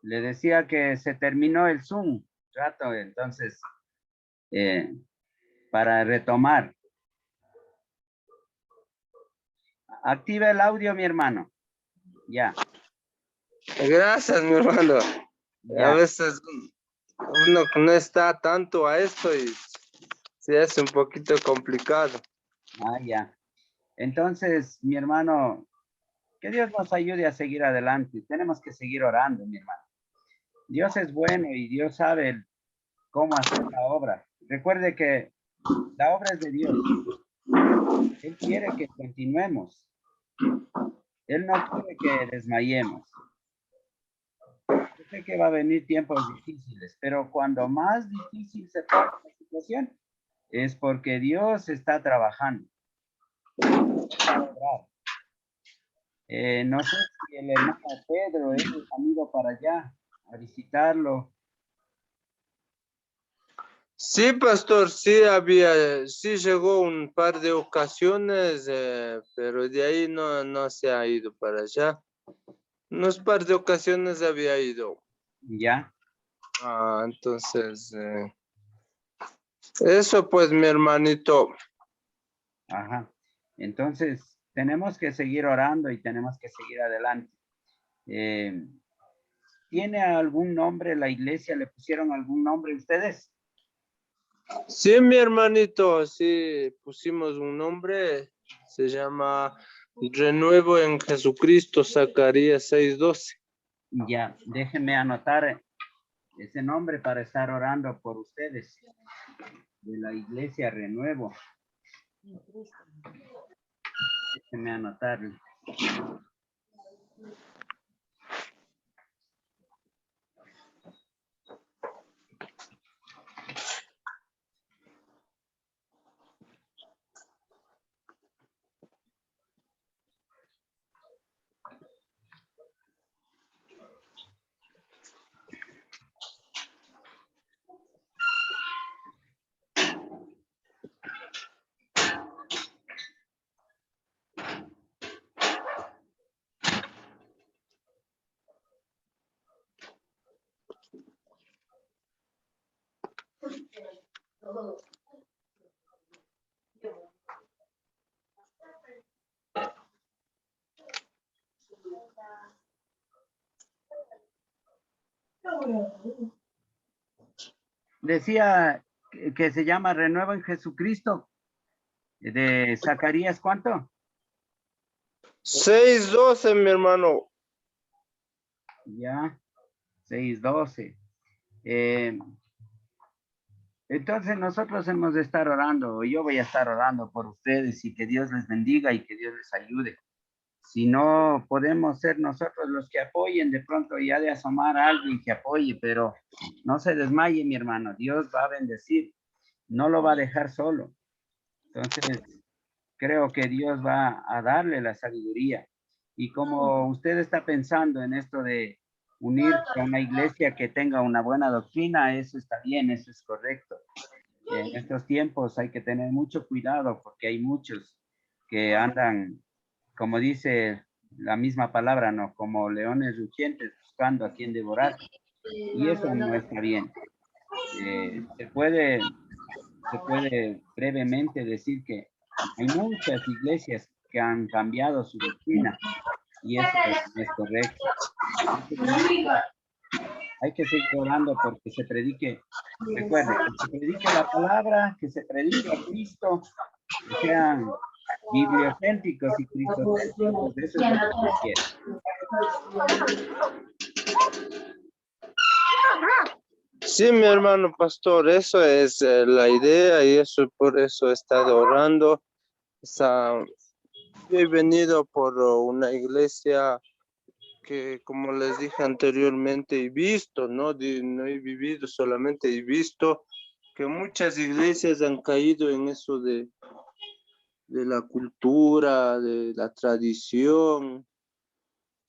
Le decía que se terminó el Zoom rato, entonces, para retomar. Activa el audio, mi hermano. Ya, Gracias, mi hermano. A ya. veces uno no está tanto a esto y se hace un poquito complicado. Ah, ya. Entonces, mi hermano, que Dios nos ayude a seguir adelante. Tenemos que seguir orando, mi hermano. Dios es bueno y Dios sabe cómo hacer la obra. Recuerde que la obra es de Dios. Él quiere que continuemos. Él no quiere que desmayemos. Yo sé que va a venir tiempos difíciles, pero cuando más difícil se pone la situación, es porque Dios está trabajando. No sé si el hermano Pedro ha ido para allá a visitarlo. Sí, pastor, sí llegó un par de ocasiones, pero de ahí no se ha ido para allá. Unos par de ocasiones había ido. Ya, Entonces, eso pues, mi hermanito. ajá. Entonces, tenemos que seguir orando y tenemos que seguir adelante. ¿Tiene algún nombre la iglesia? ¿Le pusieron algún nombre ustedes? Sí, mi hermanito, sí, pusimos un nombre, se llama Renuevo en Jesucristo, Zacarías 6:12. Ya, déjenme anotar ese nombre para estar orando por ustedes de la iglesia Renuevo. Déjenme anotar. Decía que se llama Renuevo en Jesucristo. De Zacarías, ¿cuánto? 6:12, mi hermano. Ya, 6:12. Entonces nosotros hemos de estar orando, yo voy a estar orando por ustedes y que Dios les bendiga y que Dios les ayude. Si no podemos ser nosotros los que apoyen, de pronto ya de asomar a alguien que apoye, pero no se desmaye, mi hermano. Dios va a bendecir, no lo va a dejar solo. Entonces, creo que Dios va a darle la sabiduría. Y como usted está pensando en esto de unirse a una iglesia que tenga una buena doctrina, eso está bien, eso es correcto. En estos tiempos hay que tener mucho cuidado porque hay muchos que andan, como dice la misma palabra, ¿no? Como leones rugientes buscando a quien devorar. Y eso no está bien. Se puede brevemente decir que hay muchas iglesias que han cambiado su doctrina y eso no es correcto. Hay que seguir orando porque se predique, recuerde, que se predique la palabra, que se predique a Cristo, que sean bibliocéntricos y cristocéntricos, eso es lo que se quiere. Sí, mi hermano pastor, eso es la idea y eso por eso he estado orando. He venido por una iglesia que, como les dije anteriormente, he visto, no he vivido, solamente he visto que muchas iglesias han caído en eso de la cultura, de la tradición.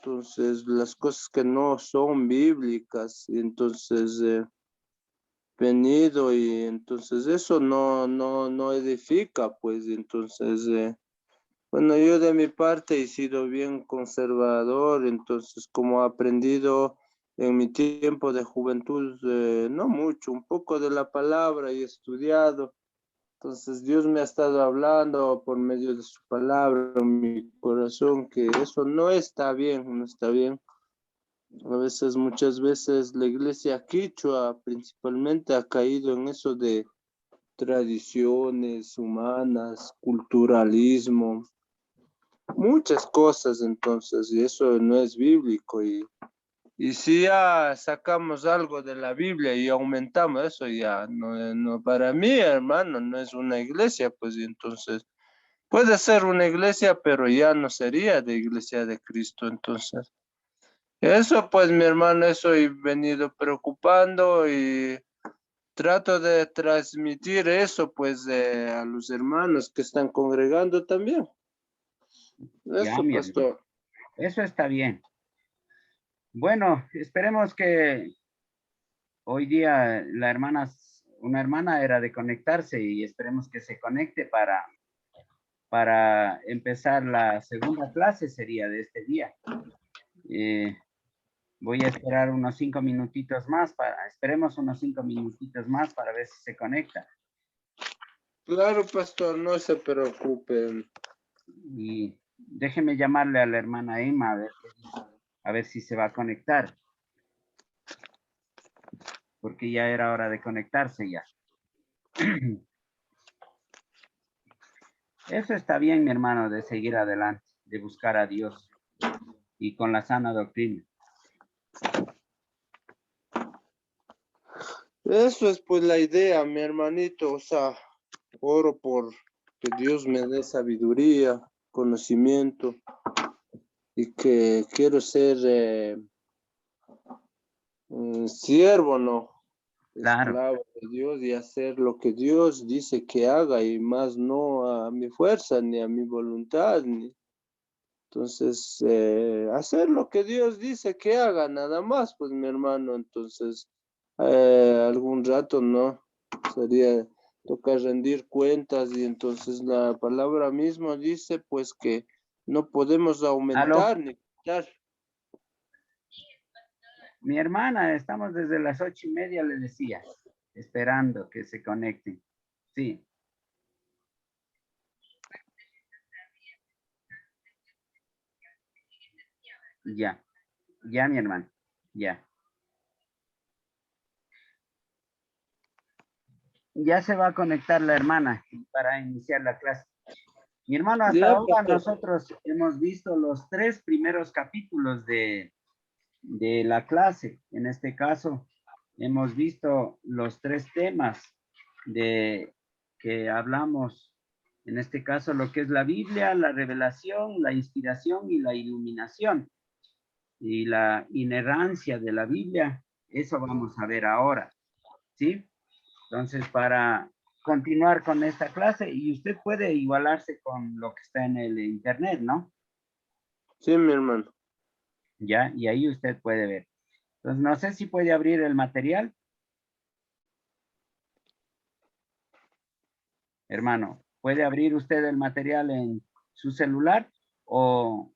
Entonces, las cosas que no son bíblicas, y entonces venido y entonces eso no edifica, pues entonces, bueno, yo de mi parte he sido bien conservador, entonces como he aprendido En mi tiempo de juventud, no mucho, un poco de la palabra y he estudiado. Entonces Dios me ha estado hablando por medio de su palabra en mi corazón que eso no está bien, no está bien. A veces, muchas veces la iglesia quichua principalmente ha caído en eso de tradiciones humanas, culturalismo, muchas cosas entonces, y eso no es bíblico. Y si ya sacamos algo de la Biblia y aumentamos eso, ya no, para mí, hermano, no es una iglesia, pues y entonces puede ser una iglesia, pero ya no sería de iglesia de Cristo, entonces. Eso, pues, mi hermano, eso he venido preocupando y trato de transmitir eso, pues, a los hermanos que están congregando también. Ya, Eso, mi hermano. pastor. Eso está bien. Bueno, esperemos que hoy día una hermana era de conectarse y esperemos que se conecte para empezar la segunda clase sería de este día. Voy a esperar unos 5 minutitos más esperemos unos 5 minutitos más para ver si se conecta. Claro, pastor, no se preocupen. Y déjeme llamarle a la hermana Emma a ver si se va a conectar. Porque ya era hora de conectarse ya. Eso está bien, mi hermano, de seguir adelante, de buscar a Dios y con la sana doctrina. Eso es pues la idea, mi hermanito. O sea, oro por que Dios me dé sabiduría, conocimiento y que quiero ser un siervo, ¿no? Claro. Esclavo de Dios y hacer lo que Dios dice que haga y más no a mi fuerza ni a mi voluntad. Entonces, hacer lo que Dios dice que haga, nada más, pues mi hermano. Entonces, algún rato, ¿no? Sería, toca rendir cuentas y entonces la palabra misma dice, pues que no podemos Aló, aumentar ni quitar. mi hermana, estamos desde las 8:30, le decía, esperando que se conecten. Sí, ya, ya, mi hermano, ya. Ya se va a conectar la hermana para iniciar la clase. Mi hermano, hasta Ya, ahora pastor. nosotros hemos visto los 3 primeros capítulos de la clase. En este caso, hemos visto los 3 temas de que hablamos, en este caso, lo que es la Biblia, la revelación, la inspiración y la iluminación. Y la inerrancia de la Biblia, eso vamos a ver ahora, ¿sí? Entonces, para continuar con esta clase, y usted puede igualarse con lo que está en el internet, ¿no? Sí, mi hermano. Ya, y ahí usted puede ver. Entonces, no sé si puede abrir el material. Hermano, ¿puede abrir usted el material en su celular o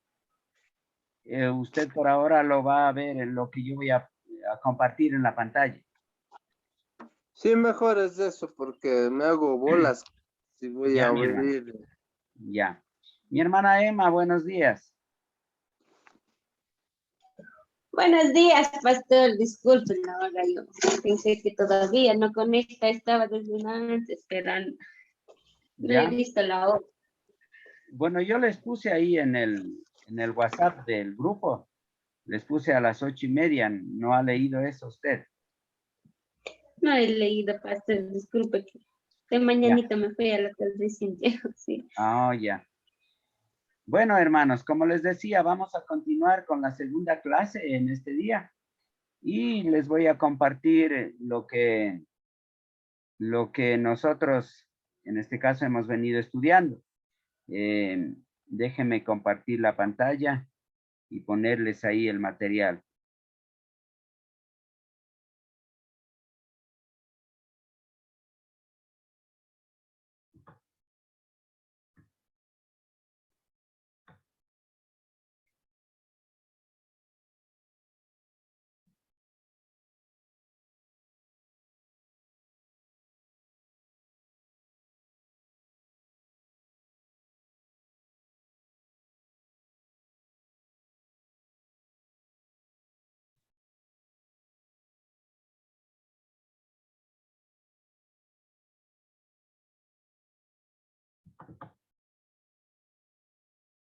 usted por ahora lo va a ver en lo que yo voy a compartir en la pantalla? Sí, mejor es eso porque me hago bolas si voy a Ya, mi hermano, abrir. ya. Mi hermana Emma, buenos días. Buenos días, pastor. Disculpen ahora yo pensé que todavía no conecta, estaba desde una antes esperando. No he Ya. visto la hora. Bueno, yo les puse ahí en el WhatsApp del grupo, les puse a las 8:30. ¿No ha leído eso usted? No he leído, pastor. Disculpe que de Ya. mañanita me fui a la televisión. Sí. Oh, ya. Bueno, hermanos, como les decía, vamos a continuar con la segunda clase en este día y les voy a compartir lo que nosotros, en este caso, hemos venido estudiando. Déjenme compartir la pantalla y ponerles ahí el material.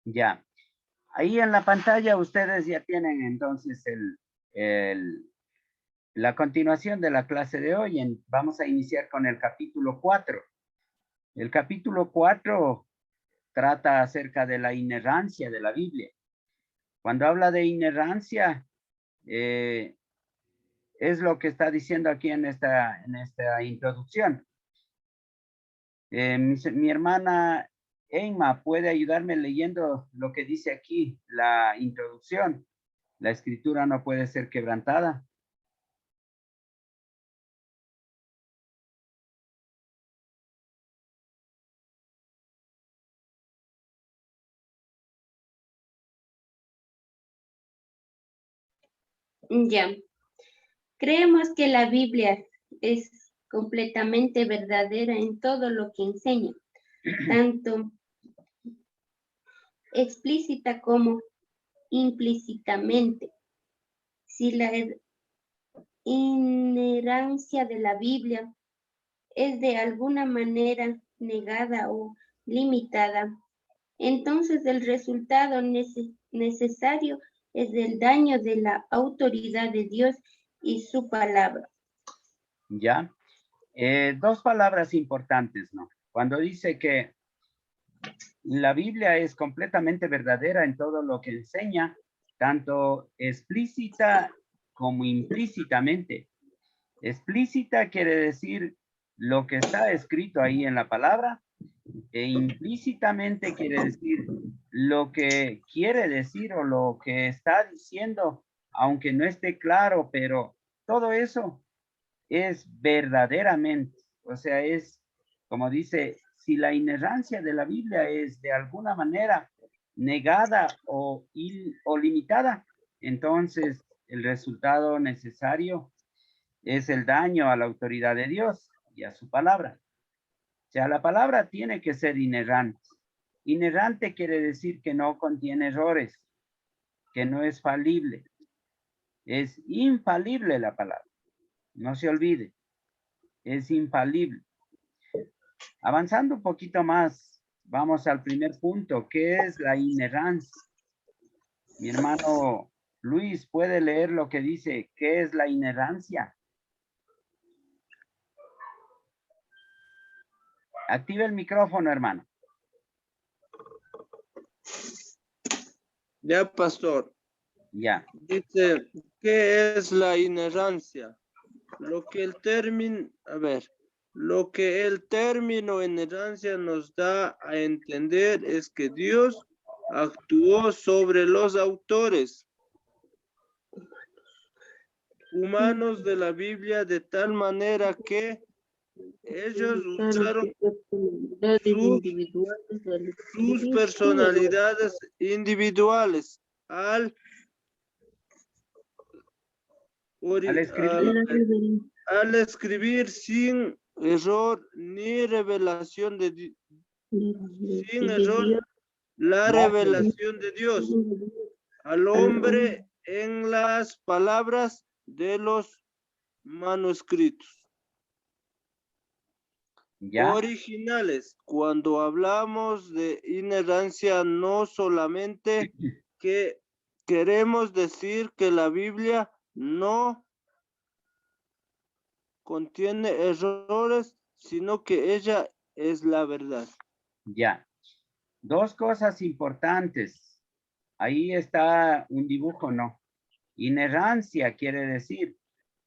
Ya. Ahí en la pantalla ustedes ya tienen entonces la continuación de la clase de hoy. Vamos a iniciar con el capítulo 4. El capítulo 4 trata acerca de la inerrancia de la Biblia. Cuando habla de inerrancia, es lo que está diciendo aquí en esta introducción. Mi hermana Emma puede ayudarme leyendo lo que dice aquí, la introducción. La escritura no puede ser quebrantada. Ya. Creemos que la Biblia es completamente verdadera en todo lo que enseña, tanto explícita como implícitamente. Si la inherencia de la Biblia es de alguna manera negada o limitada, entonces el resultado necesario es el daño de la autoridad de Dios y su palabra. Ya. Dos palabras importantes, ¿no? Cuando dice que la Biblia es completamente verdadera en todo lo que enseña, tanto explícita como implícitamente. Explícita quiere decir lo que está escrito ahí en la palabra, e implícitamente quiere decir lo que quiere decir o lo que está diciendo, aunque no esté claro, pero todo eso es verdaderamente, o sea, es como dice, si la inerrancia de la Biblia es de alguna manera negada o limitada, entonces el resultado necesario es el daño a la autoridad de Dios y a su palabra. O sea, la palabra tiene que ser inerrante. Inerrante quiere decir que no contiene errores, que no es falible. Es infalible la palabra. No se olvide, es infalible. Avanzando un poquito más, vamos al primer punto, ¿qué es la inerrancia? Mi hermano Luis puede leer lo que dice, ¿qué es la inerrancia? Activa el micrófono, hermano. Ya, pastor. Ya. Dice, ¿qué es la inerrancia? Lo que el término inerrancia nos da a entender es que Dios actuó sobre los autores humanos de la Biblia de tal manera que ellos usaron sus personalidades individuales al escribir sin error ni revelación sin error la revelación de Dios al hombre en las palabras de los manuscritos ¿Ya? originales. Cuando hablamos de inerrancia, no solamente que queremos decir que la Biblia no contiene errores, sino que ella es la verdad. Ya. Dos cosas importantes. Ahí está un dibujo, ¿no? Inerrancia quiere decir,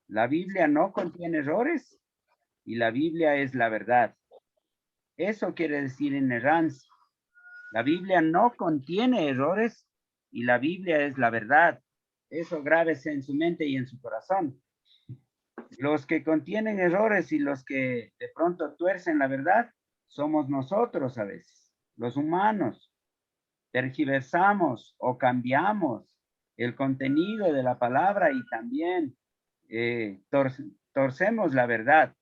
la Biblia no contiene errores y la Biblia es la verdad. Eso quiere decir inerrancia. La Biblia no contiene errores y la Biblia es la verdad. Eso grábese en su mente y en su corazón. Los que contienen errores y los que de pronto tuercen la verdad somos nosotros a veces, los humanos. Tergiversamos o cambiamos el contenido de la palabra y también torcemos la verdad.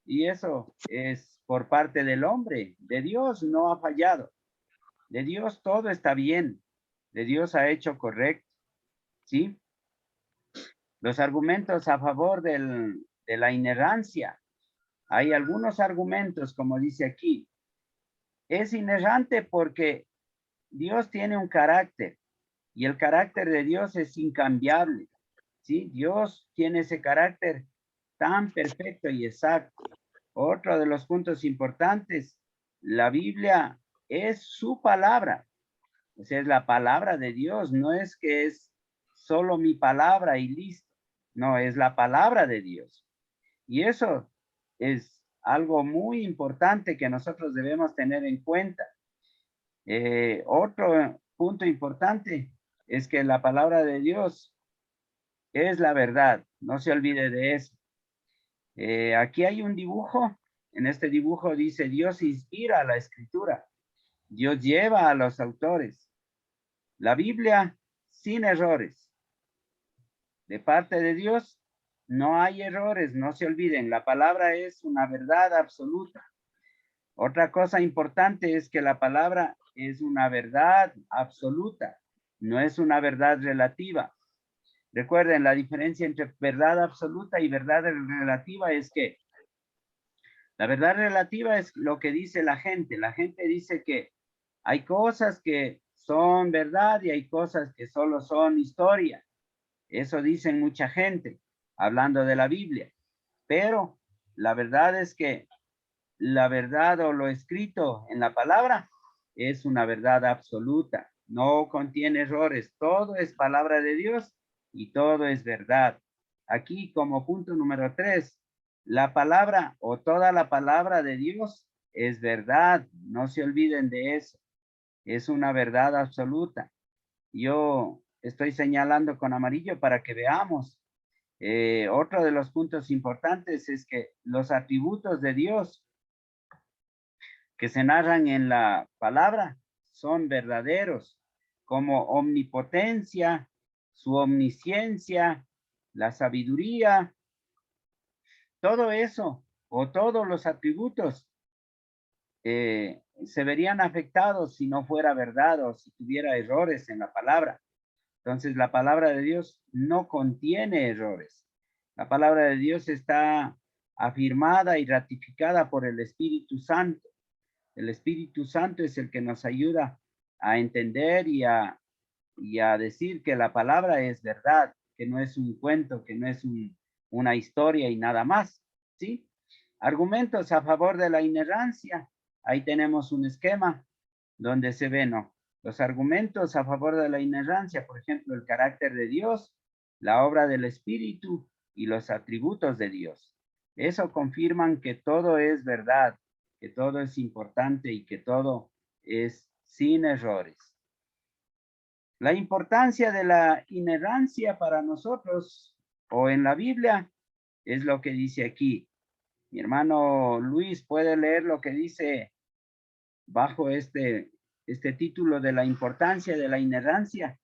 Y eso es por parte del hombre. De Dios no ha fallado. De Dios todo está bien. De Dios ha hecho correcto. ¿Sí? Los argumentos a favor de la inerrancia. Hay algunos argumentos, como dice aquí. Es inerrante porque Dios tiene un carácter y el carácter de Dios es incambiable. ¿Sí? Dios tiene ese carácter tan perfecto y exacto. Otro de los puntos importantes, la Biblia es su palabra. O sea, es la palabra de Dios. No es que es solo mi palabra y listo. No, es la palabra de Dios. Y eso es algo muy importante que nosotros debemos tener en cuenta. Otro punto importante es que la palabra de Dios es la verdad. No se olvide de eso. Aquí hay un dibujo. En este dibujo dice, Dios inspira a la escritura. Dios lleva a los autores. La Biblia sin errores. De parte de Dios no hay errores, no se olviden. La palabra es una verdad absoluta. Otra cosa importante es que la palabra es una verdad absoluta, no es una verdad relativa. Recuerden, la diferencia entre verdad absoluta y verdad relativa es que la verdad relativa es lo que dice la gente. La gente dice que hay cosas que son verdad y hay cosas que solo son historia. Eso dicen mucha gente, hablando de la Biblia. Pero la verdad es que la verdad o lo escrito en la palabra es una verdad absoluta. No contiene errores. Todo es palabra de Dios y todo es verdad. Aquí como punto número 3, la palabra o toda la palabra de Dios es verdad. No se olviden de eso. Es una verdad absoluta. Yo estoy señalando con amarillo para que veamos. Otro de los puntos importantes es que los atributos de Dios que se narran en la palabra son verdaderos, como omnipotencia, su omnisciencia, la sabiduría, todo eso o todos los atributos se verían afectados si no fuera verdad o si tuviera errores en la palabra. Entonces la palabra de Dios no contiene errores. La palabra de Dios está afirmada y ratificada por el Espíritu Santo. El Espíritu Santo es el que nos ayuda a entender y a decir que la palabra es verdad, que no es un cuento, que no es una historia y nada más, ¿sí? Argumentos a favor de la inerrancia. Ahí tenemos un esquema donde se ven, ¿no? Los argumentos a favor de la inerrancia, por ejemplo, el carácter de Dios, la obra del Espíritu y los atributos de Dios. Eso confirman que todo es verdad, que todo es importante y que todo es sin errores. La importancia de la inerrancia para nosotros o en la Biblia es lo que dice aquí. Mi hermano Luis puede leer lo que dice bajo este título de la importancia de la inerrancia.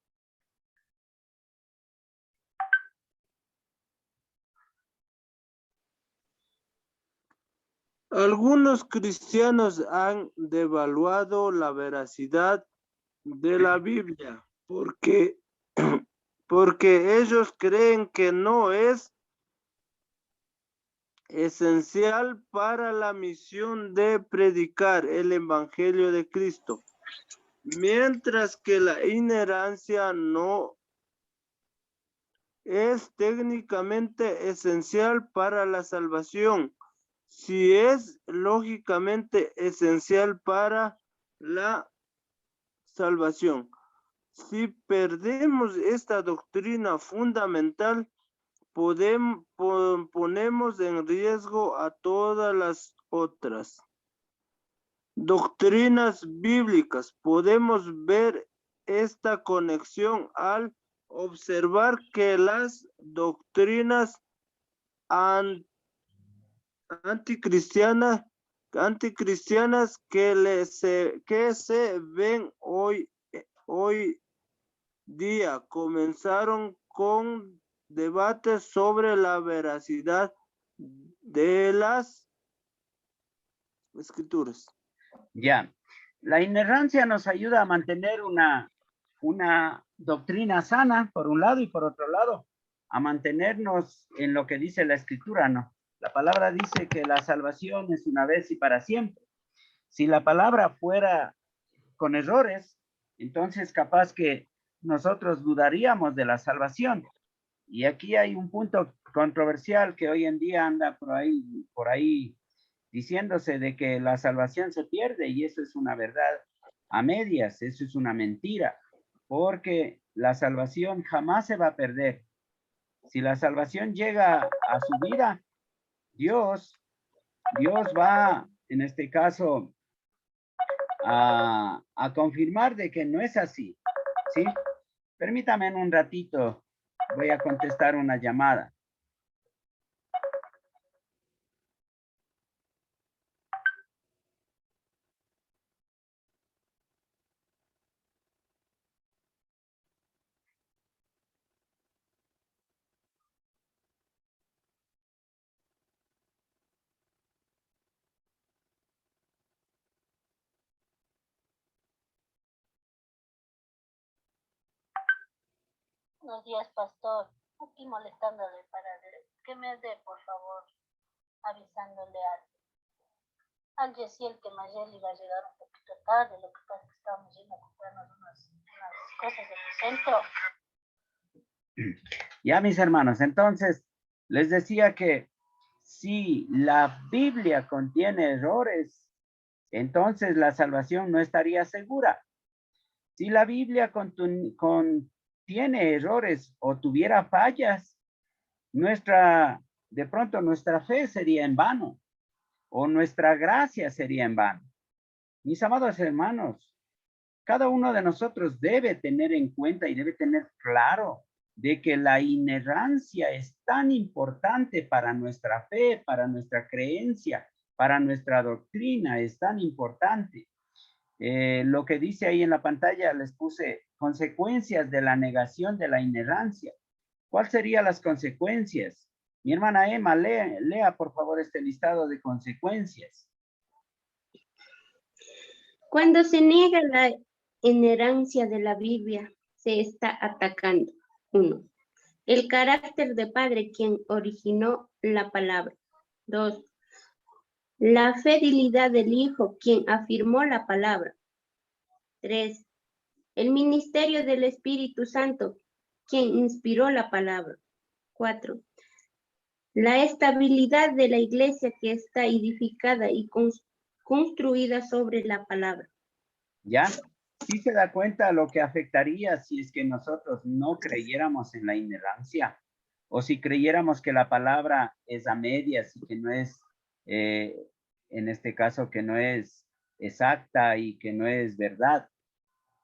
Algunos cristianos han devaluado la veracidad de la Biblia porque ellos creen que no es esencial para la misión de predicar el Evangelio de Cristo, mientras que la inerrancia no es técnicamente esencial para la salvación, si es lógicamente esencial para la salvación. Si perdemos esta doctrina fundamental, ponemos en riesgo a todas las otras doctrinas bíblicas. Podemos ver esta conexión al observar que las doctrinas anticristianas que se ven hoy día comenzaron con debates sobre la veracidad de las escrituras. Ya, la inerrancia nos ayuda a mantener una doctrina sana, por un lado, y por otro lado, a mantenernos en lo que dice la escritura, ¿no? La palabra dice que la salvación es una vez y para siempre. Si la palabra fuera con errores, entonces capaz que nosotros dudaríamos de la salvación. Y aquí hay un punto controversial que hoy en día anda por ahí diciéndose de que la salvación se pierde, y eso es una verdad a medias, eso es una mentira, porque la salvación jamás se va a perder. Si la salvación llega a su vida, Dios va, en este caso, a confirmar de que no es así, ¿sí? Permítame en un ratito, voy a contestar una llamada. Buenos días, pastor. Aquí molestándole para que me dé, por favor, avisándole al Yesiel que Mayeli iba a llegar un poquito tarde. Lo que pasa es que estábamos yendo a comprarnos unas cosas del centro. Ya, mis hermanos, entonces les decía que si la Biblia contiene errores, entonces la salvación no estaría segura. Si la Biblia contiene errores o tuviera fallas, de pronto nuestra fe sería en vano o nuestra gracia sería en vano. Mis amados hermanos, cada uno de nosotros debe tener en cuenta y debe tener claro de que la inerrancia es tan importante para nuestra fe, para nuestra creencia, para nuestra doctrina, es tan importante. Lo que dice ahí en la pantalla, les puse consecuencias de la negación de la inerrancia. ¿Cuáles serían las consecuencias? Mi hermana Emma, lea por favor este listado de consecuencias. Cuando se niega la inerrancia de la Biblia, se está atacando. 1. El carácter de Padre quien originó la palabra. 2. La fidelidad del Hijo quien afirmó la palabra. 3. El ministerio del Espíritu Santo quien inspiró la palabra. 4. La estabilidad de la iglesia que está edificada y construida sobre la palabra. ¿Ya? ¿Sí se da cuenta lo que afectaría si es que nosotros no creyéramos en la inerrancia? O si creyéramos que la palabra es a medias y que no es, en este caso, que no es exacta y que no es verdad.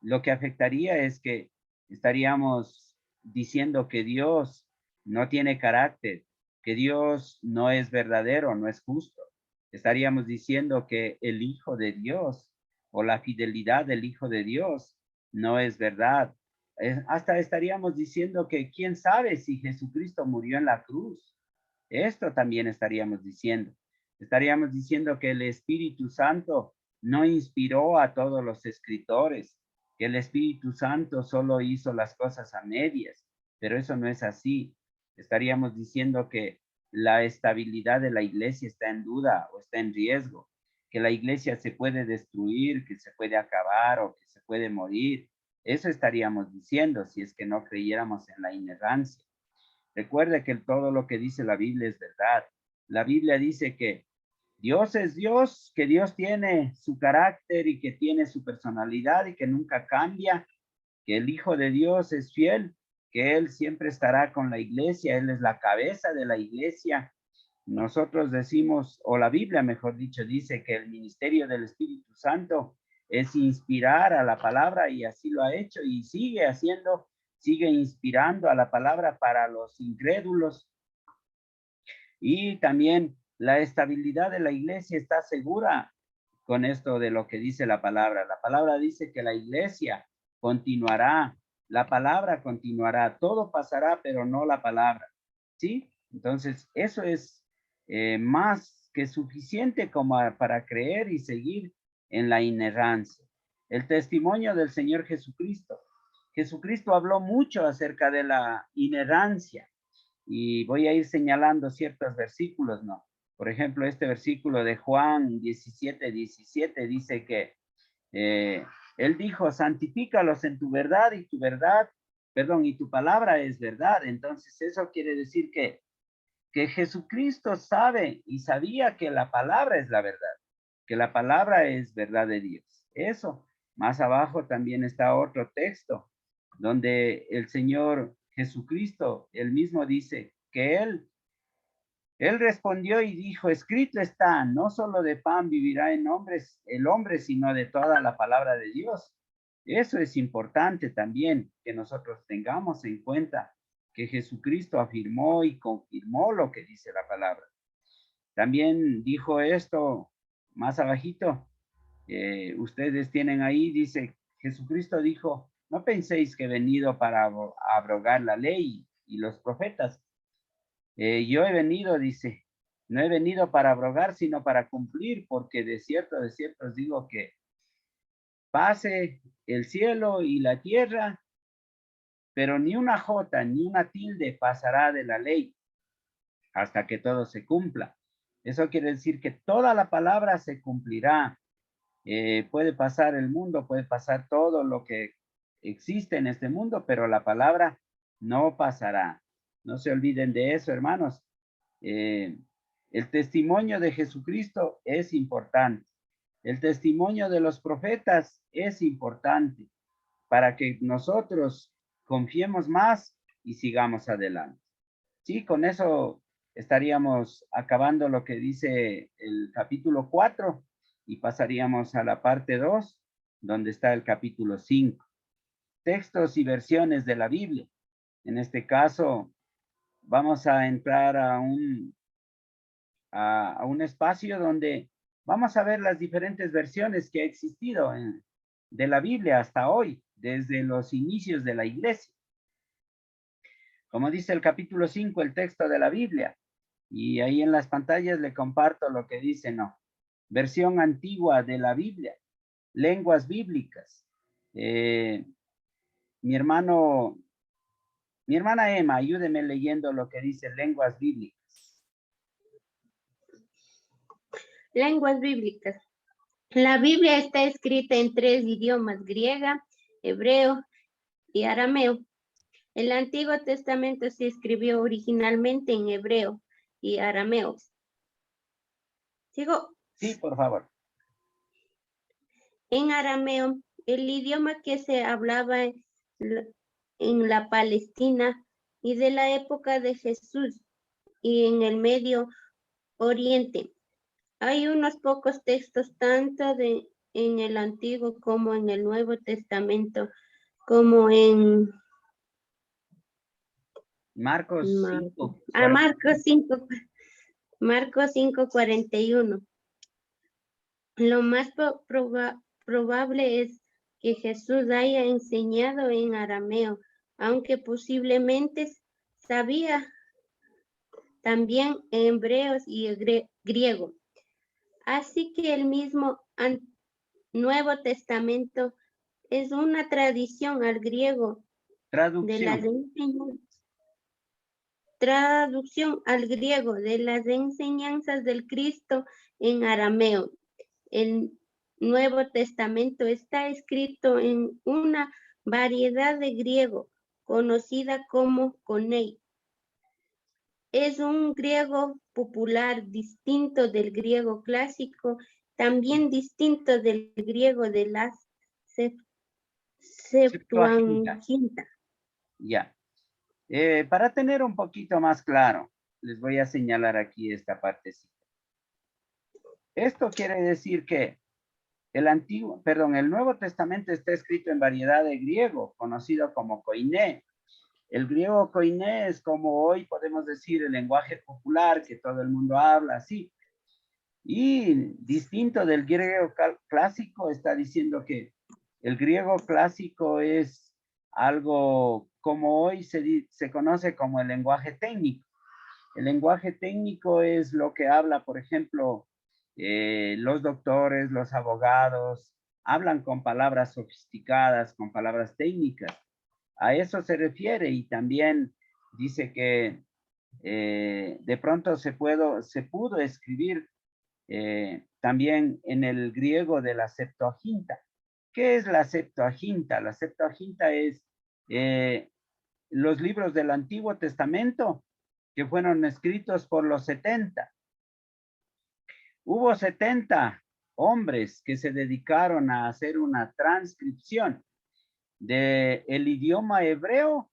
Lo que afectaría es que estaríamos diciendo que Dios no tiene carácter, que Dios no es verdadero, no es justo. Estaríamos diciendo que el Hijo de Dios o la fidelidad del Hijo de Dios no es verdad. Hasta estaríamos diciendo que quién sabe si Jesucristo murió en la cruz. Esto también estaríamos diciendo. Estaríamos diciendo que el Espíritu Santo no inspiró a todos los escritores, que el Espíritu Santo solo hizo las cosas a medias, pero eso no es así. Estaríamos diciendo que la estabilidad de la iglesia está en duda o está en riesgo, que la iglesia se puede destruir, que se puede acabar o que se puede morir. Eso estaríamos diciendo si es que no creyéramos en la inerrancia. Recuerde que todo lo que dice la Biblia es verdad. La Biblia dice que Dios es Dios, que Dios tiene su carácter y que tiene su personalidad y que nunca cambia, que el Hijo de Dios es fiel, que Él siempre estará con la iglesia, Él es la cabeza de la iglesia. Nosotros decimos, o la Biblia, mejor dicho, dice que el ministerio del Espíritu Santo es inspirar a la palabra y así lo ha hecho y sigue haciendo, sigue inspirando a la palabra para los incrédulos. Y también la estabilidad de la iglesia está segura con esto de lo que dice la palabra. La palabra dice que la iglesia continuará, la palabra continuará, todo pasará, pero no la palabra. ¿Sí? Entonces, eso es más que suficiente como para creer y seguir en la inerrancia. El testimonio del Señor Jesucristo. Jesucristo habló mucho acerca de la inerrancia y voy a ir señalando ciertos versículos, ¿no? Por ejemplo, este versículo de Juan 17:17 dice que Él dijo, santifícalos en tu verdad y tu verdad, perdón, y tu palabra es verdad. Entonces eso quiere decir que Jesucristo sabe y sabía que la palabra es la verdad, que la palabra es verdad de Dios. Eso. Más abajo también está otro texto donde el Señor Jesucristo, él mismo dice que él respondió y dijo, escrito está, no solo de pan vivirá el hombre, sino de toda la palabra de Dios. Eso es importante también que nosotros tengamos en cuenta que Jesucristo afirmó y confirmó lo que dice la palabra. También dijo esto más abajito, ustedes tienen ahí, dice, Jesucristo dijo, no penséis que he venido para abrogar la ley y los profetas. Yo he venido, dice, no he venido para abrogar, sino para cumplir, porque de cierto os digo que pase el cielo y la tierra, pero ni una jota, ni una tilde pasará de la ley hasta que todo se cumpla. Eso quiere decir que toda la palabra se cumplirá. Puede pasar el mundo, puede pasar todo lo que existe en este mundo, pero la palabra no pasará. No se olviden de eso, hermanos. El testimonio de Jesucristo es importante. El testimonio de los profetas es importante para que nosotros confiemos más y sigamos adelante. Sí, con eso estaríamos acabando lo que dice el capítulo 4 y pasaríamos a la parte 2, donde está el capítulo 5. Textos y versiones de la Biblia. En este caso, vamos a entrar a un espacio donde vamos a ver las diferentes versiones que ha existido de la Biblia hasta hoy, desde los inicios de la iglesia. Como dice el capítulo 5, el texto de la Biblia, y ahí en las pantallas le comparto lo que dice, no, versión antigua de la Biblia, lenguas bíblicas. Mi hermana Emma, ayúdeme leyendo lo que dice lenguas bíblicas. Lenguas bíblicas. La Biblia está escrita en 3 idiomas, griega, hebreo y arameo. El Antiguo Testamento se escribió originalmente en hebreo y arameo. ¿Sigo? Sí, por favor. En arameo, el idioma que se hablaba en la Palestina y de la época de Jesús y en el Medio Oriente. Hay unos pocos textos tanto en el Antiguo como en el Nuevo Testamento, como en Marcos 5. Marcos 5:41. Lo más probable es que Jesús haya enseñado en arameo, aunque posiblemente sabía también hebreos y griego. Así que el mismo Nuevo Testamento es una tradición al griego traducción al griego de las enseñanzas del Cristo en arameo. El Nuevo Testamento está escrito en una variedad de griego conocida como Koine. Es un griego popular distinto del griego clásico, también distinto del griego de la Septuaginta. Ya. Para tener un poquito más claro, les voy a señalar aquí esta partecita. Esto quiere decir que el Nuevo Testamento está escrito en variedad de griego, conocido como koiné. El griego koiné es como hoy podemos decir el lenguaje popular que todo el mundo habla, así. Y distinto del griego clásico, está diciendo que el griego clásico es algo como hoy se conoce como el lenguaje técnico. El lenguaje técnico es lo que habla, por ejemplo, los doctores, los abogados, hablan con palabras sofisticadas, con palabras técnicas. A eso se refiere y también dice que de pronto se pudo escribir también en el griego de la Septuaginta, ¿Qué es la Septuaginta? La Septuaginta es los libros del Antiguo Testamento que fueron escritos por los 70. Hubo 70 hombres que se dedicaron a hacer una transcripción del idioma hebreo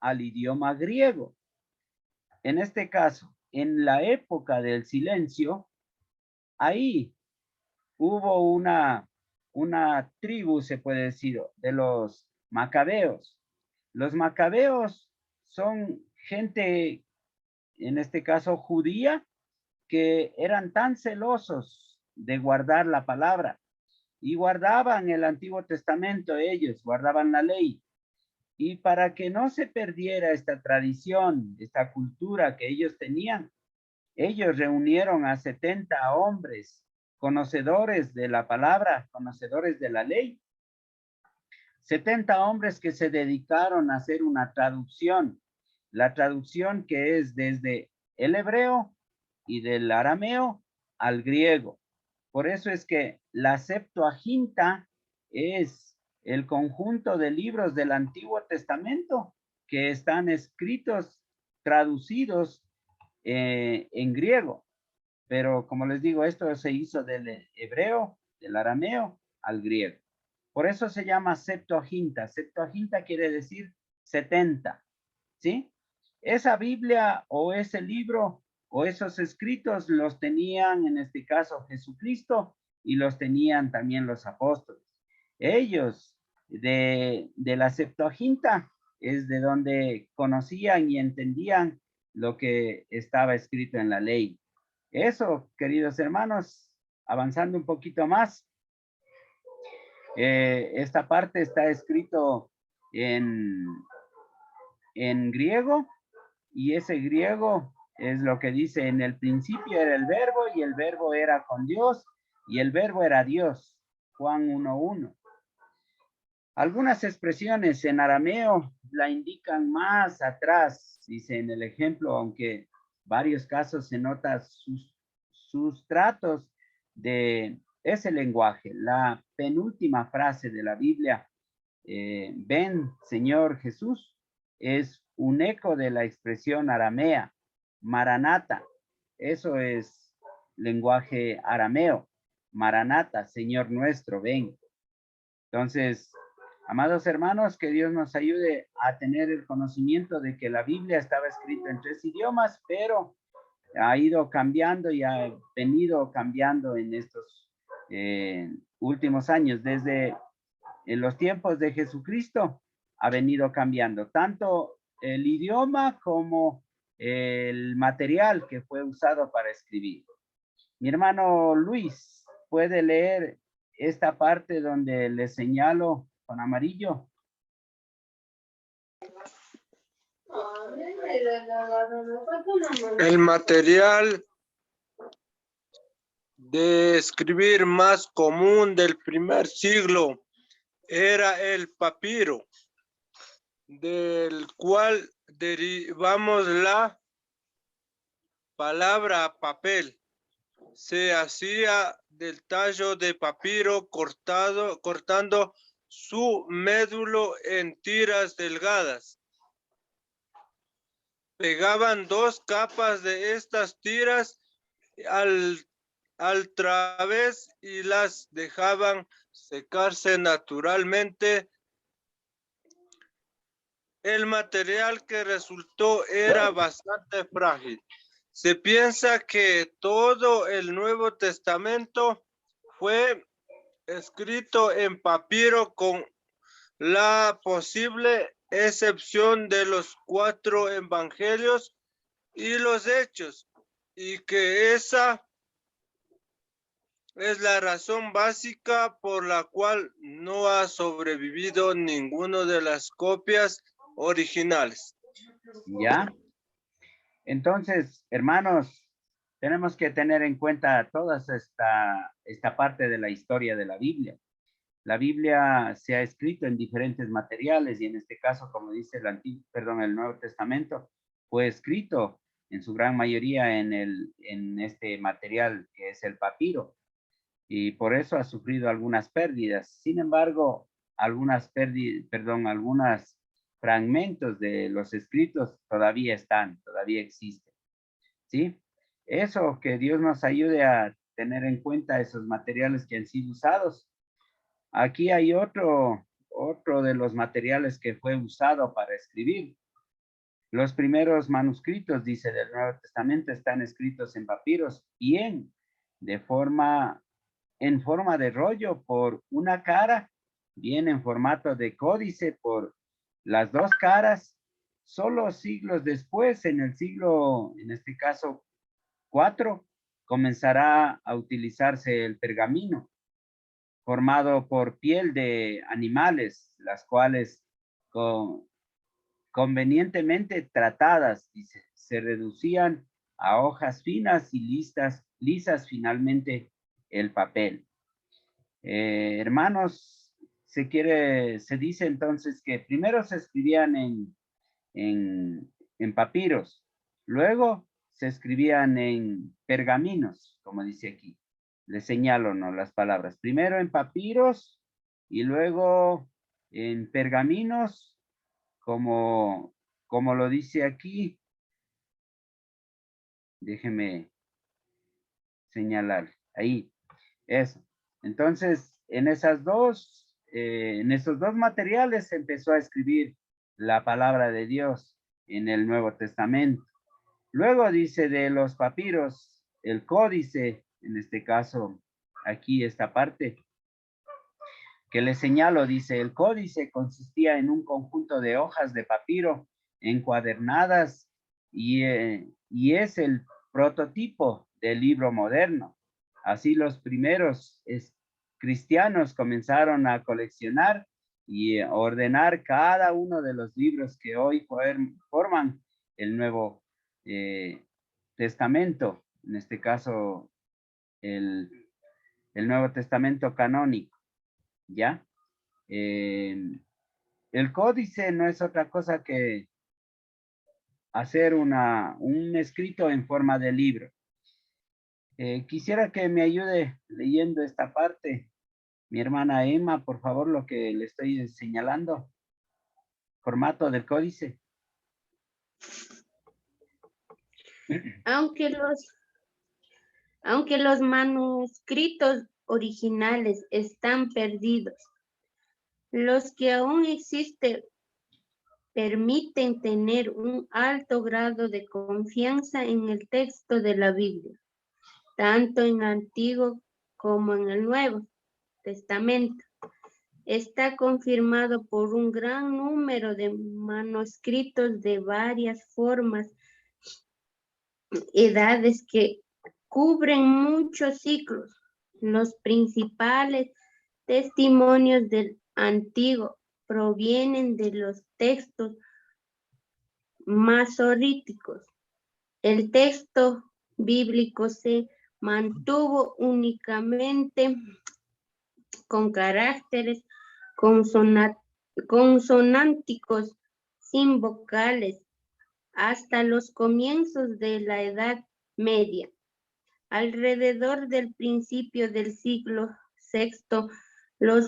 al idioma griego. En este caso, en la época del silencio, ahí hubo una tribu, se puede decir, de los macabeos. Los macabeos son gente, en este caso judía, que eran tan celosos de guardar la palabra y guardaban el Antiguo Testamento, ellos guardaban la ley. Y para que no se perdiera esta tradición, esta cultura que ellos tenían, ellos reunieron a 70 hombres conocedores de la palabra, conocedores de la ley. 70 hombres que se dedicaron a hacer una traducción, la traducción que es desde el hebreo y del arameo al griego. Por eso es que la Septuaginta es el conjunto de libros del Antiguo Testamento que están escritos, traducidos en griego. Pero como les digo, esto se hizo del hebreo, del arameo al griego. Por eso se llama Septuaginta. Septuaginta quiere decir 70, ¿sí? Esa Biblia o ese libro o esos escritos los tenían, en este caso, Jesucristo, y los tenían también los apóstoles. Ellos, de la Septuaginta, es de donde conocían y entendían lo que estaba escrito en la ley. Eso, queridos hermanos, avanzando un poquito más, esta parte está escrito en griego, y ese griego es lo que dice: en el principio era el verbo, y el verbo era con Dios, y el verbo era Dios. Juan 1:1. Algunas expresiones en arameo la indican más atrás, dice en el ejemplo, aunque varios casos se nota sustratos de ese lenguaje. La penúltima frase de la Biblia, ven, Señor Jesús, es un eco de la expresión aramea, Maranata. Eso es lenguaje arameo. Maranata, Señor nuestro, ven. Entonces, amados hermanos, que Dios nos ayude a tener el conocimiento de que la Biblia estaba escrita en 3 idiomas, pero ha ido cambiando y ha venido cambiando en estos últimos años. Desde en los tiempos de Jesucristo ha venido cambiando tanto el idioma como el material que fue usado para escribir. Mi hermano Luis, ¿puede leer esta parte donde le señalo con amarillo? El material de escribir más común del primer siglo era el papiro, del cual derivamos la palabra papel. Se hacía del tallo de papiro cortando su médulo en tiras delgadas. Pegaban 2 capas de estas tiras al través y las dejaban secarse naturalmente. El material que resultó era bastante frágil. Se piensa que todo el Nuevo Testamento fue escrito en papiro, con la posible excepción de los 4 evangelios y los hechos, y que esa es la razón básica por la cual no ha sobrevivido ninguna de las copias originales. ¿Ya? Entonces, hermanos, tenemos que tener en cuenta toda esta parte de la historia de la Biblia. La Biblia se ha escrito en diferentes materiales, y en este caso, como dice el Nuevo Testamento, fue escrito en su gran mayoría en este material que es el papiro. y por eso ha sufrido algunas pérdidas. Sin embargo, algunos fragmentos de los escritos todavía están, todavía existen, ¿sí? Eso, que Dios nos ayude a tener en cuenta esos materiales que han sido usados. Aquí hay otro de los materiales que fue usado para escribir. Los primeros manuscritos, dice, del Nuevo Testamento están escritos en papiros, bien, en forma de rollo por una cara, bien en formato de códice por las dos caras. Solo siglos después, en el siglo, en este caso, 4, comenzará a utilizarse el pergamino, formado por piel de animales, las cuales convenientemente tratadas, dice, se reducían a hojas finas y lisas finalmente el papel. Hermanos, se dice entonces que primero se escribían en papiros, luego se escribían en pergaminos, como dice aquí. Les señalo, ¿no?, las palabras. Primero en papiros y luego en pergaminos, como lo dice aquí. Déjeme señalar. Ahí, eso. Entonces, en esos dos materiales se empezó a escribir la palabra de Dios en el Nuevo Testamento. Luego dice de los papiros, el códice, en este caso, aquí esta parte que les señalo, dice, el códice consistía en un conjunto de hojas de papiro encuadernadas y es el prototipo del libro moderno. Así los primeros cristianos comenzaron a coleccionar y ordenar cada uno de los libros que hoy forman el Nuevo Testamento, en este caso el Nuevo Testamento canónico, ¿ya? El códice no es otra cosa que hacer un escrito en forma de libro. Quisiera que me ayude leyendo esta parte, mi hermana Emma, por favor, lo que le estoy señalando. Formato del códice. Aunque los manuscritos originales están perdidos, los que aún existen permiten tener un alto grado de confianza en el texto de la Biblia, tanto en el Antiguo como en el Nuevo Testamento. Está confirmado por un gran número de manuscritos de varias formas, edades que cubren muchos siglos. Los principales testimonios del Antiguo provienen de los textos masoríticos. El texto bíblico se mantuvo únicamente con caracteres consonánticos sin vocales hasta los comienzos de la Edad Media. Alrededor del principio del siglo VI, los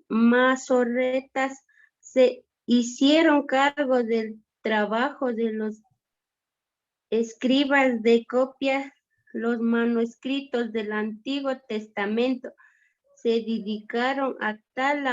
masoretas se hicieron cargo del trabajo de los escribas de copia. Los manuscritos del Antiguo Testamento se dedicaron a tal